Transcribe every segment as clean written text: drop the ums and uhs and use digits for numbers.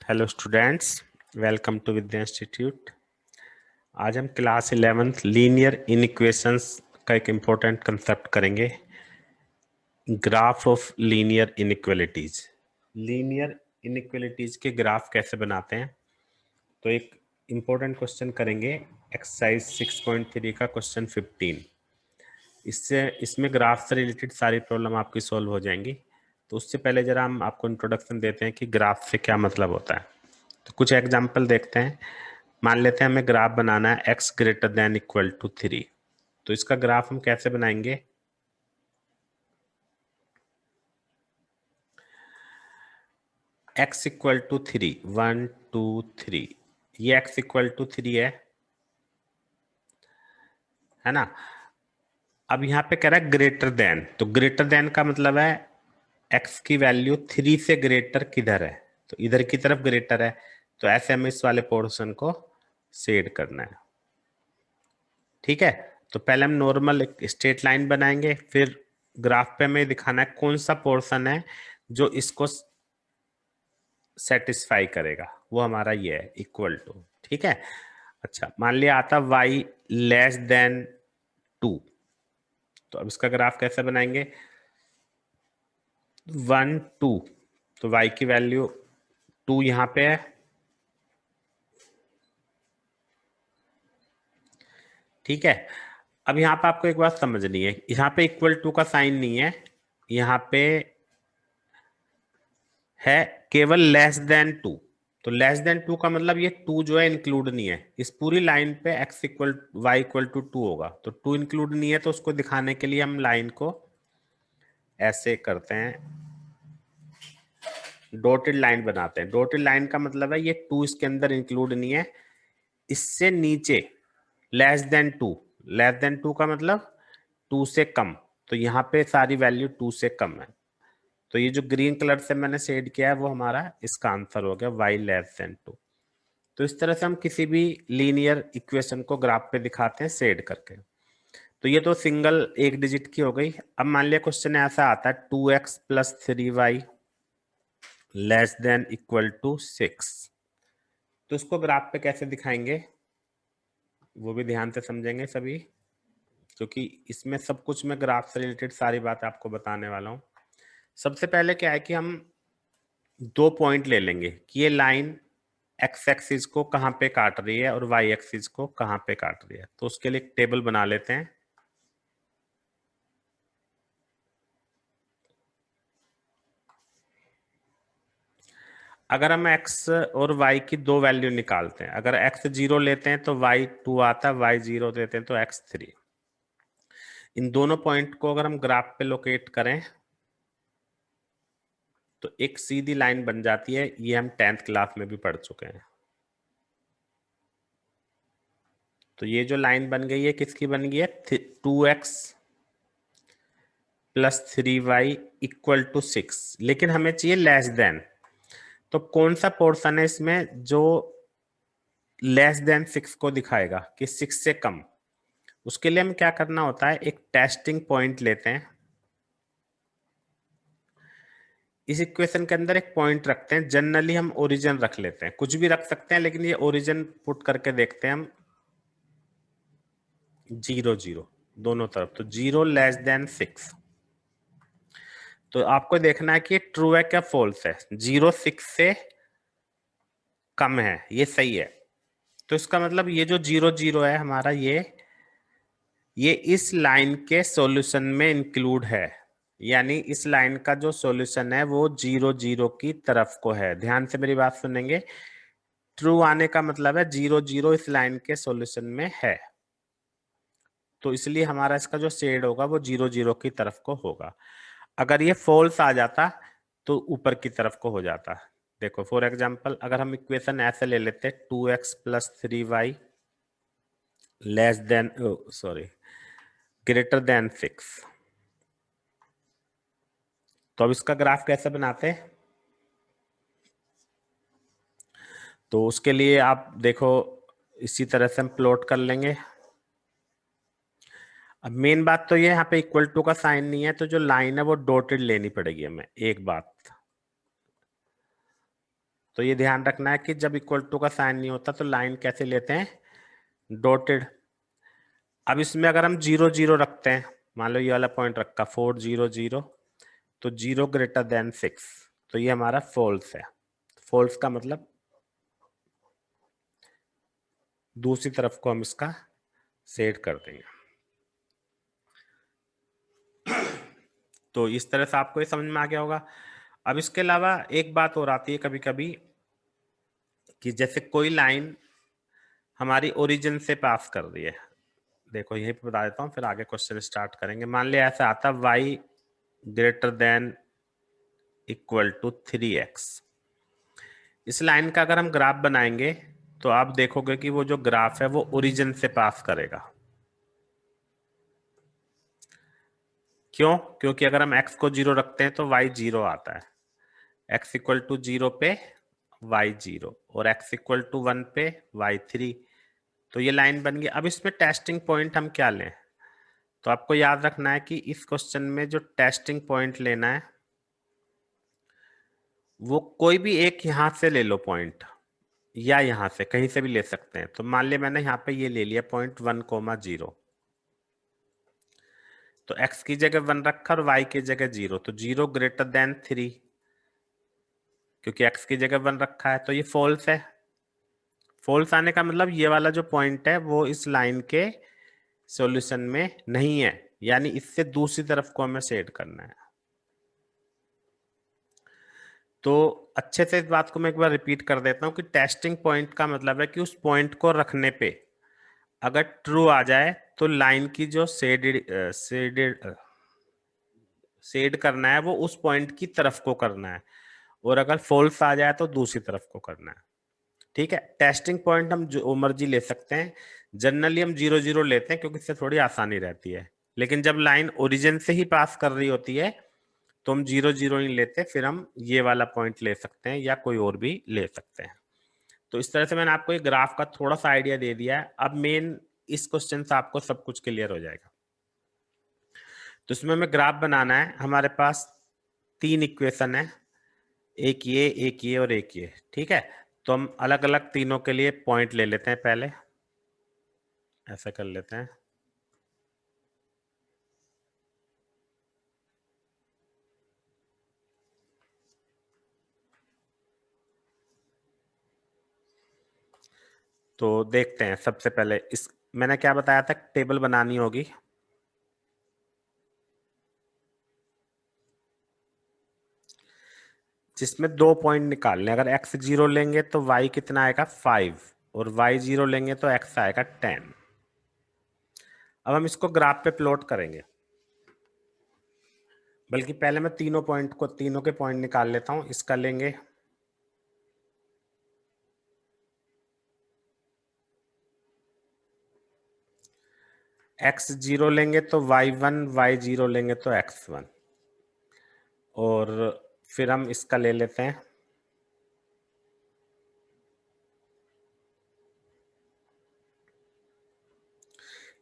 Hello students, welcome to Vidya institute. आज हम class 11th linear inequations का एक इम्पोर्टेंट कंसेप्ट करेंगे, graph of linear inequalities. Linear inequalities के ग्राफ कैसे बनाते हैं, तो एक इम्पोर्टेंट क्वेश्चन करेंगे, एक्सरसाइज 6.3 का क्वेश्चन 15। इसमें ग्राफ से रिलेटेड सारी प्रॉब्लम आपकी सॉल्व हो जाएंगी। तो उससे पहले जरा हम आपको इंट्रोडक्शन देते हैं कि ग्राफ से क्या मतलब होता है। तो कुछ एग्जाम्पल देखते हैं। मान लेते हैं हमें ग्राफ बनाना है x greater than equal to 3। तो इसका ग्राफ हम कैसे बनाएंगे, x इक्वल टू 3, 1 2 3, ये x इक्वल टू 3 है ना। अब यहाँ पे कह रहा है ग्रेटर देन, तो ग्रेटर देन का मतलब है x की वैल्यू 3 से ग्रेटर किधर है, तो इधर की तरफ ग्रेटर है। तो ऐसे हमें इस वाले पोर्शन को शेड करना है। ठीक है, तो पहले हम नॉर्मल एक स्ट्रेट लाइन बनाएंगे, फिर ग्राफ पे हमें दिखाना है कौन सा पोर्शन है जो इसको सेटिस्फाई करेगा, वो हमारा ये है इक्वल टू। ठीक है, अच्छा मान लिया आता y लेस देन 2, तो अब इसका ग्राफ कैसे बनाएंगे, 1 2, तो y की वैल्यू 2 यहां पे है। ठीक है, अब यहाँ पे आपको एक बात समझनी है, यहाँ पे इक्वल टू का साइन नहीं है, यहाँ पे है केवल लेस देन 2। तो लेस देन 2 का मतलब ये 2 जो है इंक्लूड नहीं है इस पूरी लाइन पे, x equal y equal to 2 होगा, तो 2 इंक्लूड नहीं है। तो उसको दिखाने के लिए हम लाइन को ऐसे करते हैं, डॉटेड लाइन बनाते हैं। डॉटेड लाइन का मतलब है ये 2 इसके अंदर इंक्लूड नहीं है, इससे नीचे लेस देन 2, लेस देन 2 का मतलब 2 से कम, तो यहाँ पे सारी वैल्यू 2 से कम है। तो ये जो ग्रीन कलर से मैंने शेड किया है वो हमारा इसका आंसर हो गया, y लेस देन 2। तो इस तरह से हम किसी भी लीनियर इक्वेशन को ग्राफ पे दिखाते हैं शेड करके। तो ये तो सिंगल एक डिजिट की हो गई। अब मान लिया क्वेश्चन ऐसा आता है 2x plus 3y less than equal to 6, तो इसको ग्राफ पे कैसे दिखाएंगे वो भी ध्यान से समझेंगे सभी, क्योंकि इसमें सब कुछ मैं ग्राफ से रिलेटेड सारी बात आपको बताने वाला हूँ। सबसे पहले क्या है कि हम 2 पॉइंट ले लेंगे कि ये लाइन एक्स एक्सिस को कहाँ पे काट रही है और वाई एक्सिस को कहाँ पे काट रही है। तो उसके लिए एक टेबल बना लेते हैं। अगर हम x और y की दो वैल्यू निकालते हैं, अगर x 0 लेते हैं तो y 2 आता है, y 0 लेते हैं तो x 3। इन दोनों पॉइंट को अगर हम ग्राफ पे लोकेट करें तो एक सीधी लाइन बन जाती है, ये हम 10th क्लास में भी पढ़ चुके हैं। तो ये जो लाइन बन गई है किसकी बन गई है, 2x plus 3y equal to 6, लेकिन हमें चाहिए लेस देन। तो कौन सा पोर्शन है इसमें जो लेस देन 6 को दिखाएगा कि 6 से कम। उसके लिए हम क्या करना होता है, एक टेस्टिंग पॉइंट लेते हैं, इस इक्वेशन के अंदर एक पॉइंट रखते हैं। जनरली हम ओरिजिन रख लेते हैं, कुछ भी रख सकते हैं, लेकिन ये ओरिजिन पुट करके देखते हैं हम 0 0 दोनों तरफ, तो 0 लेस देन 6। तो आपको देखना है कि ट्रू है क्या फॉल्स है, 0 6 से कम है, ये सही है। तो इसका मतलब ये जो 0 0 है हमारा, ये इस लाइन के सॉल्यूशन में इंक्लूड है, यानी इस लाइन का जो सॉल्यूशन है वो 0 0 की तरफ को है। ध्यान से मेरी बात सुनेंगे, ट्रू आने का मतलब है 0 0 इस लाइन के सॉल्यूशन में है, तो इसलिए हमारा इसका जो शेड होगा वो 0 0 की तरफ को होगा। अगर ये फॉल्स आ जाता तो ऊपर की तरफ को हो जाता। देखो फॉर एग्जांपल, अगर हम इक्वेशन ऐसे ले लेते 2x plus 3y less then sorry greater than 6, तो अब इसका ग्राफ कैसे बनाते हैं। तो उसके लिए आप देखो इसी तरह से हम प्लॉट कर लेंगे। अब मेन बात तो ये यहाँ पे इक्वल टू का साइन नहीं है, तो जो लाइन है वो डॉटेड लेनी पड़ेगी हमें। एक बात, तो ये ध्यान रखना है कि जब इक्वल टू का साइन नहीं होता तो लाइन कैसे लेते हैं, डॉटेड। अब इसमें अगर हम 0 0 रखते हैं, मान लो ये वाला पॉइंट रखा 4 0 0, तो 0 ग्रेटर देन 6, तो ये हमारा फॉल्स है। फॉल्स का मतलब दूसरी तरफ को हम इसका सेट कर देंगे। तो इस तरह से आपको ये समझ में आ गया होगा। अब इसके अलावा एक बात और आती है कभी कभी, कि जैसे कोई लाइन हमारी ओरिजिन से पास कर रही है। देखो यहीं पे बता देता हूँ, फिर आगे क्वेश्चन स्टार्ट करेंगे। मान लिया ऐसा आता y greater than equal to 3x। इस लाइन का अगर हम ग्राफ बनाएंगे तो आप देखोगे कि वो जो ग्राफ है वो ओरिजिन से पास करेगा। क्यों? क्योंकि अगर हम x को 0 रखते हैं तो y 0 आता है, x इक्वल टू 0 पे y 0 और x इक्वल टू 1 पे y 3। तो ये लाइन बन गई। अब इसमें टेस्टिंग पॉइंट हम क्या लें? तो आपको याद रखना है कि इस क्वेश्चन में जो टेस्टिंग पॉइंट लेना है वो कोई भी एक यहां से ले लो पॉइंट, या यहां से कहीं से भी ले सकते हैं। तो मान लिया मैंने यहाँ पे ये ले लिया पॉइंट 1,0, तो x की जगह 1 रखा और y की जगह 0, तो 0 ग्रेटर देन 3, क्योंकि x की जगह 1 रखा है तो ये फॉल्स है। फॉल्स आने का मतलब ये वाला जो पॉइंट है वो इस लाइन के सॉल्यूशन में नहीं है, यानी इससे दूसरी तरफ को हमें सेट करना है। तो अच्छे से इस बात को मैं एक बार रिपीट कर देता हूं कि टेस्टिंग पॉइंट का मतलब है कि उस पॉइंट को रखने पे अगर ट्रू आ जाए तो लाइन की जो शेड करना है वो उस पॉइंट की तरफ को करना है, और अगर फॉल्स आ जाए तो दूसरी तरफ को करना है। ठीक है, टेस्टिंग पॉइंट हम जो मर्जी ले सकते हैं। जनरली हम 0 0 लेते हैं क्योंकि इससे थोड़ी आसानी रहती है, लेकिन जब लाइन ओरिजिन से ही पास कर रही होती है तो हम 0 0 नहीं लेते, फिर हम ये वाला पॉइंट ले सकते हैं या कोई और भी ले सकते हैं। तो इस तरह से मैंने आपको एक ग्राफ का थोड़ा सा आइडिया दे दिया है। अब मेन इस क्वेश्चन से आपको सब कुछ क्लियर हो जाएगा। तो इसमें हमें ग्राफ बनाना है। हमारे पास 3 इक्वेशन है, एक ये और एक ये। ठीक है, तो हम अलग अलग तीनों के लिए पॉइंट ले लेते हैं। पहले ऐसा कर लेते हैं, तो देखते हैं। सबसे पहले इस मैंने क्या बताया था, टेबल बनानी होगी। जिसमें 2 पॉइंट निकालने, अगर x 0 लेंगे तो y कितना आएगा 5, और y 0 लेंगे तो x आएगा 10। अब हम इसको ग्राफ पे प्लॉट करेंगे, बल्कि पहले मैं तीनों के पॉइंट निकाल लेता हूं। इसका लेंगे x 0 लेंगे तो y1, y 0 लेंगे तो x1, और फिर हम इसका ले लेते हैं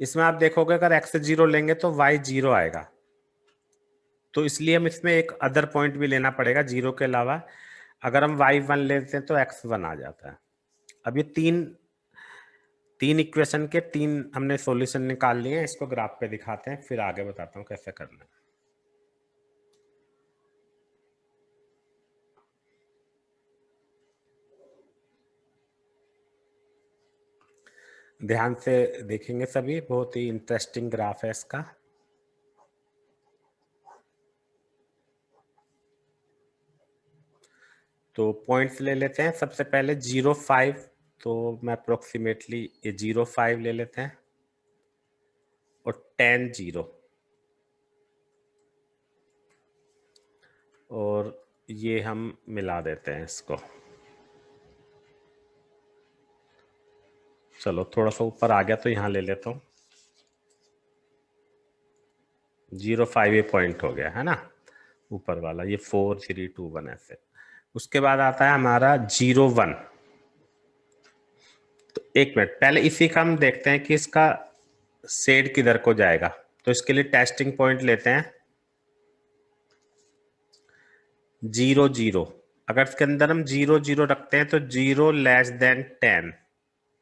इसमें आप देखोगे अगर x 0 लेंगे तो y 0 आएगा, तो इसलिए हम इसमें एक अदर पॉइंट भी लेना पड़ेगा 0 के अलावा। अगर हम y1 लेते हैं तो x1 आ जाता है। अब ये तीन इक्वेशन के 3 हमने सॉल्यूशन निकाल लिए हैं। इसको ग्राफ पे दिखाते हैं, फिर आगे बताता हूँ कैसे करना है। ध्यान से देखेंगे सभी, बहुत ही इंटरेस्टिंग ग्राफ है इसका। तो पॉइंट्स ले लेते हैं। सबसे पहले 0,5, तो मैं अप्रोक्सीमेटली ये 0,5 ले लेते हैं, और 10 0, और ये हम मिला देते हैं इसको। चलो थोड़ा सा ऊपर आ गया तो यहाँ ले लेता हूँ। 0,5 ये पॉइंट हो गया है ना, ऊपर वाला। ये 4 3 2 1 ऐसे। उसके बाद आता है हमारा 0,1। तो एक मिनट पहले इसी का हम देखते हैं कि इसका शेड किधर को जाएगा। तो इसके लिए टेस्टिंग पॉइंट लेते हैं 0 0। अगर इसके अंदर हम 0 0 रखते हैं तो 0 लेस देन 10,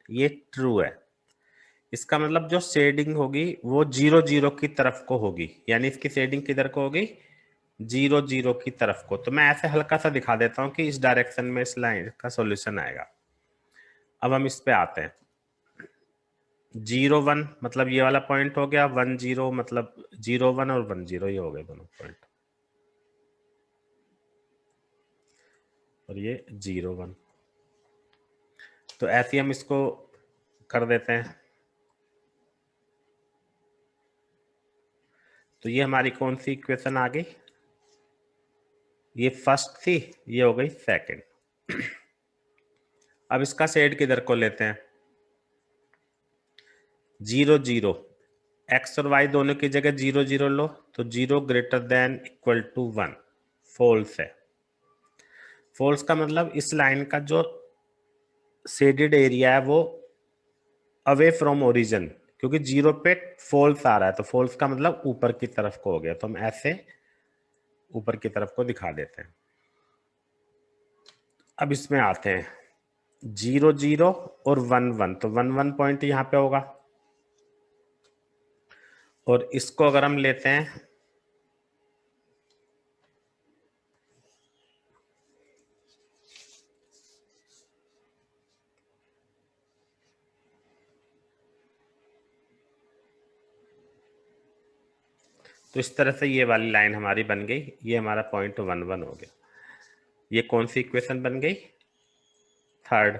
ये ट्रू है। इसका मतलब जो शेडिंग होगी वो 0 0 की तरफ को होगी, यानी इसकी शेडिंग किधर को होगी, 0 0 की तरफ को। तो मैं ऐसे हल्का सा दिखा देता हूं कि इस डायरेक्शन में इस लाइन का सॉल्यूशन आएगा। अब हम इस पे आते हैं। 0 1 मतलब ये वाला पॉइंट हो गया, 1 0 मतलब 0 1 और 1 0, ये हो गए दोनों पॉइंट, और ये 0 1। तो ऐसे हम इसको कर देते हैं। तो ये हमारी कौन सी इक्वेशन आ गई, ये फर्स्ट थी, ये हो गई सेकंड। अब इसका शेड किधर को लेते हैं, 0 0, एक्स और वाई दोनों की जगह 0 0 लो, तो 0 greater than equal to 1, false है। फॉल्स का मतलब इस लाइन का जो शेडेड एरिया है वो अवे फ्रॉम ओरिजिन, क्योंकि 0 पे फॉल्स आ रहा है, तो फॉल्स का मतलब ऊपर की तरफ को हो गया। तो हम ऐसे ऊपर की तरफ को दिखा देते हैं। अब इसमें आते हैं, 0 0 और 1 1, तो 1 1 पॉइंट यहां पे होगा, और इसको अगर हम लेते हैं तो इस तरह से ये वाली लाइन हमारी बन गई, ये हमारा पॉइंट 1 1 हो गया। ये कौन सी इक्वेशन बन गई, थर्ड।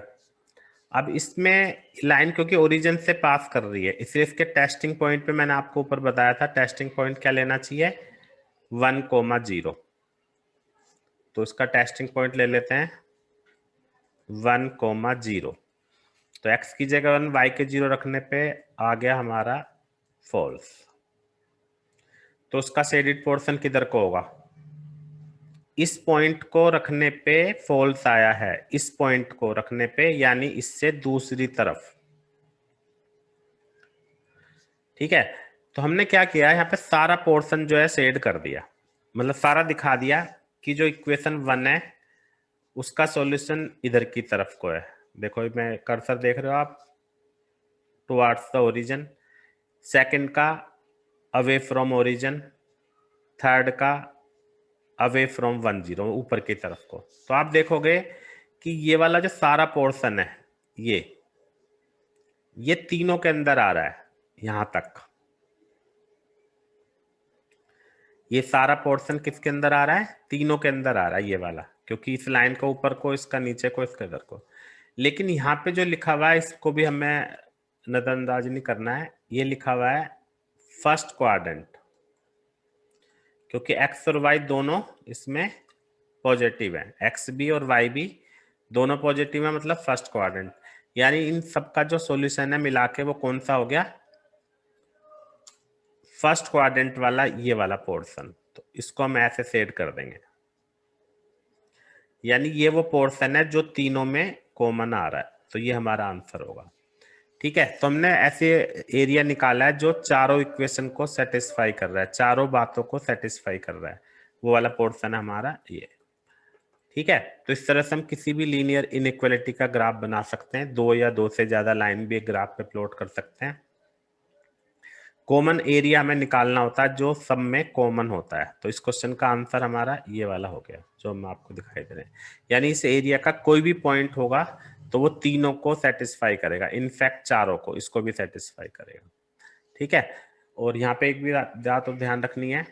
अब इसमें लाइन क्योंकि ओरिजिन से पास कर रही है, इसलिए इसके टेस्टिंग पॉइंट पे मैंने आपको ऊपर बताया था, टेस्टिंग पॉइंट क्या लेना चाहिए, 1 0। तो इसका टेस्टिंग पॉइंट ले लेते हैं 1 0। तो x की जगह 1, y के 0 रखने पे आ गया हमारा फॉल्स। तो उसका शेडेड पोर्शन किधर को होगा, इस पॉइंट को रखने पे फॉल्स आया है, इस पॉइंट को रखने पे, यानी इससे दूसरी तरफ। ठीक है, तो हमने क्या किया, यहाँ पे सारा पोर्शन जो है शेड कर दिया, मतलब सारा दिखा दिया कि जो इक्वेशन 1 है उसका सॉल्यूशन इधर की तरफ को है। देखो मैं कर्सर देख रहे हो आप, टुवार्ड्स द ओरिजिन, सेकंड का अवे फ्रॉम ओरिजिन, थर्ड का अवे फ्रॉम 1 0, ऊपर की तरफ को। तो आप देखोगे कि ये वाला जो सारा पोर्शन है ये तीनों के अंदर आ रहा है, यहां तक ये सारा पोर्शन किसके अंदर आ रहा है, तीनों के अंदर आ रहा है ये वाला, क्योंकि इस लाइन का ऊपर को, इसका नीचे को, इसके इधर को। लेकिन यहाँ पे जो लिखा हुआ है इसको भी हमें नजरअंदाज नहीं करना है, ये लिखा हुआ है फर्स्ट क्वाड्रेंट, क्योंकि एक्स और वाई दोनों इसमें पॉजिटिव है, एक्स भी और वाई भी दोनों पॉजिटिव है, मतलब फर्स्ट क्वाड्रेंट। यानी इन सब का जो सॉल्यूशन है मिला के वो कौन सा हो गया, फर्स्ट क्वाड्रेंट वाला ये वाला पोर्शन। तो इसको हम ऐसे सेट कर देंगे, यानी ये वो पोर्शन है जो तीनों में कॉमन आ रहा है, तो ये हमारा आंसर होगा। ठीक है, तो हमने ऐसे एरिया निकाला है जो चारों इक्वेशन को सेटिस्फाई कर रहा है, चारों बातों को सेटिस्फाई कर रहा है, वो वाला पोर्शन है हमारा ये। ठीक है, तो इस तरह से हम किसी भी लीनियर इनइक्वालिटी का ग्राफ बना सकते हैं, दो या दो से ज्यादा लाइन भी एक ग्राफ पे प्लॉट कर सकते हैं। कॉमन एरिया हमें निकालना होता है जो सब में कॉमन होता है। तो इस क्वेश्चन का आंसर हमारा ये वाला हो गया जो हम आपको दिखाई दे रहे हैं, यानी इस एरिया का कोई भी पॉइंट होगा तो वो तीनों को सेटिस्फाई करेगा, इनफैक्ट चारों को, इसको भी सेटिस्फाई करेगा। ठीक है, और यहाँ पे एक भी बात तो ध्यान रखनी है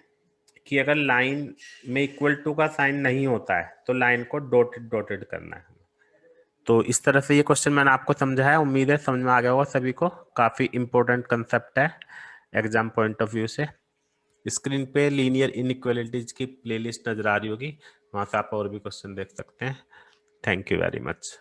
कि अगर लाइन में इक्वल टू का साइन नहीं होता है तो लाइन को डॉटेड डॉटेड करना है। तो इस तरह से ये क्वेश्चन मैंने आपको समझाया, उम्मीद है समझ में आ गया होगा सभी को, काफी इंपॉर्टेंट कंसेप्ट है एग्जाम पॉइंट ऑफ व्यू से। स्क्रीन पे लीनियर इनइक्वालिटीज की प्लेलिस्ट नजर आ रही होगी, वहां से आप और भी क्वेश्चन देख सकते हैं। Thank you very much.